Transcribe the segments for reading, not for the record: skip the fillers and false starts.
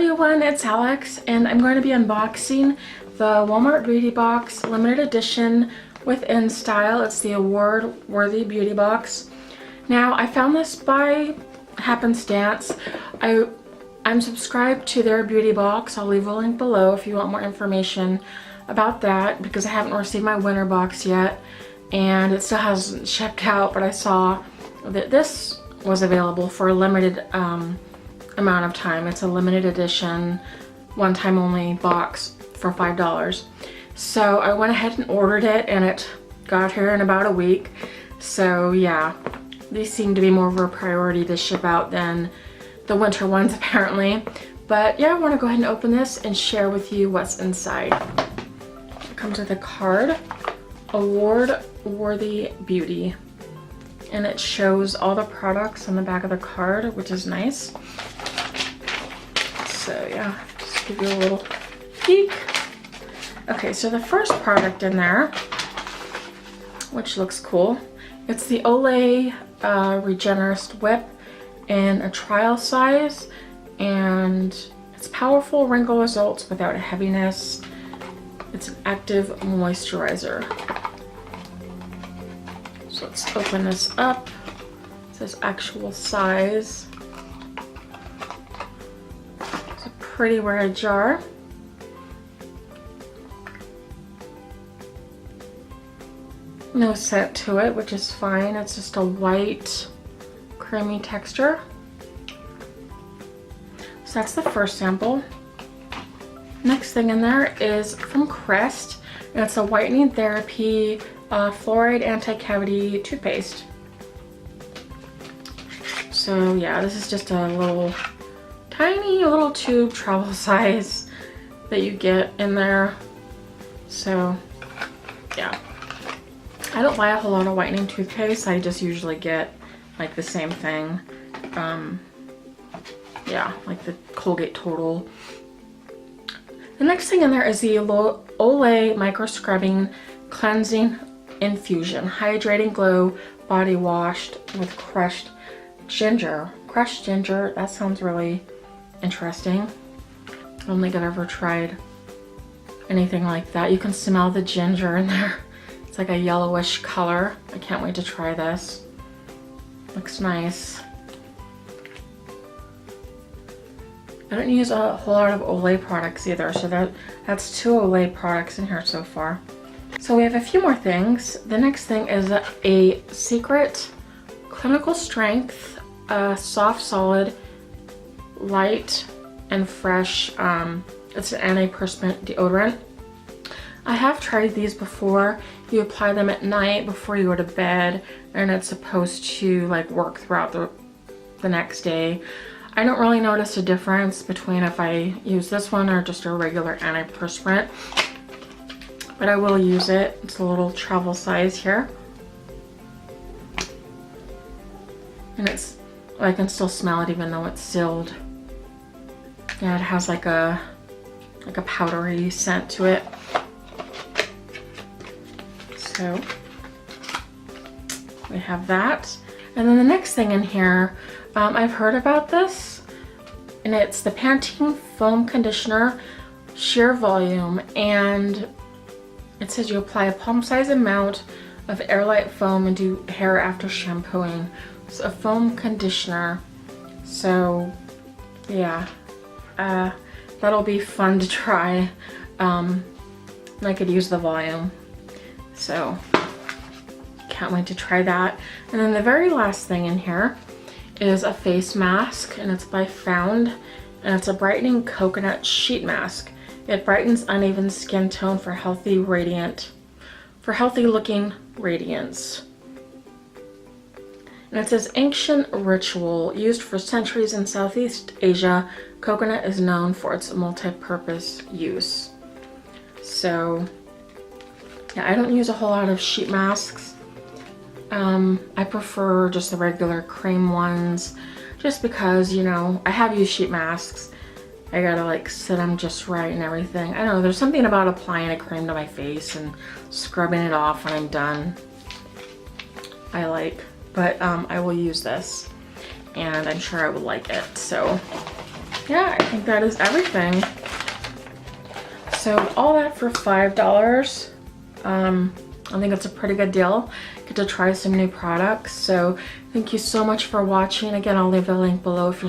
everyone, it's Alex and I'm going to be unboxing the Walmart Beauty Box limited edition with InStyle. It's the award-worthy beauty box. Now I found this by happenstance. I'm subscribed to their beauty box. I'll leave a link below if you want more information about that because I haven't received my winter box yet and it still hasn't shipped out, but I saw that this was available for a limited amount of time. It's a limited edition, one time only box for $5. So I went ahead and ordered it and it got here in about a week. So yeah, these seem to be more of a priority to ship out than the winter ones apparently. But yeah, I want to go ahead and open this and share with you what's inside. It comes with a card, award-worthy beauty. And it shows all the products on the back of the card, which is nice. So yeah, just give you a little peek. Okay, so the first product in there, which looks cool, it's the Olay Regenerist Whip in a trial size, and it's powerful wrinkle results without heaviness. It's an active moisturizer. So let's open this up. It says actual size. It's a pretty rare jar. No scent to it, which is fine. It's just a white, creamy texture. So that's the first sample. Next thing in there is from Crest, and it's a whitening therapy fluoride anti-cavity toothpaste. So yeah, this is just a little tiny little tube travel size that you get in there. So yeah, I don't buy a whole lot of whitening toothpaste. I just usually get like the same thing. Yeah, like the Colgate Total. The next thing in there is the Olay Micro Scrubbing Cleansing Infusion Hydrating Glow Body Washed with Crushed Ginger. Crushed ginger, that sounds really interesting. I don't think I've ever tried anything like that. You can smell the ginger in there. It's like a yellowish color. I can't wait to try this. Looks nice. I don't use a whole lot of Olay products either, so that's 2 Olay products in here so far. So we have a few more things. The next thing is a Secret Clinical Strength, soft, solid, light, and fresh. It's an antiperspirant deodorant. I have tried these before. You apply them at night before you go to bed, and it's supposed to like work throughout the next day. I don't really notice a difference between if I use this one or just a regular antiperspirant, but I will use it. It's a little travel size here. And I can still smell it even though it's sealed. Yeah, it has like a powdery scent to it. So we have that. And then the next thing in here, I've heard about this, and it's the Pantene Foam Conditioner Sheer Volume, and it says you apply a palm-sized amount of airlight foam and do hair after shampooing. It's a foam conditioner, so yeah, that'll be fun to try. I could use the volume, so can't wait to try that. And then the very last thing in here is a face mask, and it's by Found, and it's a brightening coconut sheet mask. It brightens uneven skin tone for healthy looking radiance. And it says ancient ritual used for centuries in Southeast Asia. Coconut is known for its multi-purpose use. So yeah, I don't use a whole lot of sheet masks. I prefer just the regular cream ones, just because, you know, I have used sheet masks. I gotta like sit them just right and everything. I don't know, there's something about applying a cream to my face and scrubbing it off when I'm done I like, but I will use this and I'm sure I will like it. So yeah, I think that is everything. So all that for $5. I think it's a pretty good deal. Get to try some new products. So thank you so much for watching. Again, I'll leave a link below if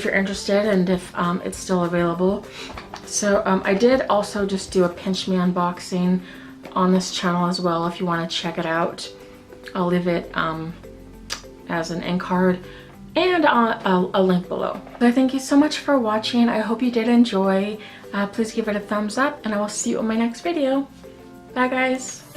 you're interested and if it's still available. So I did also just do a PINCHme unboxing on this channel as well if you want to check it out. I'll leave it as an end card and a link below. So thank you so much for watching. I hope you did enjoy. Please give it a thumbs up and I will see you in my next video. Bye guys.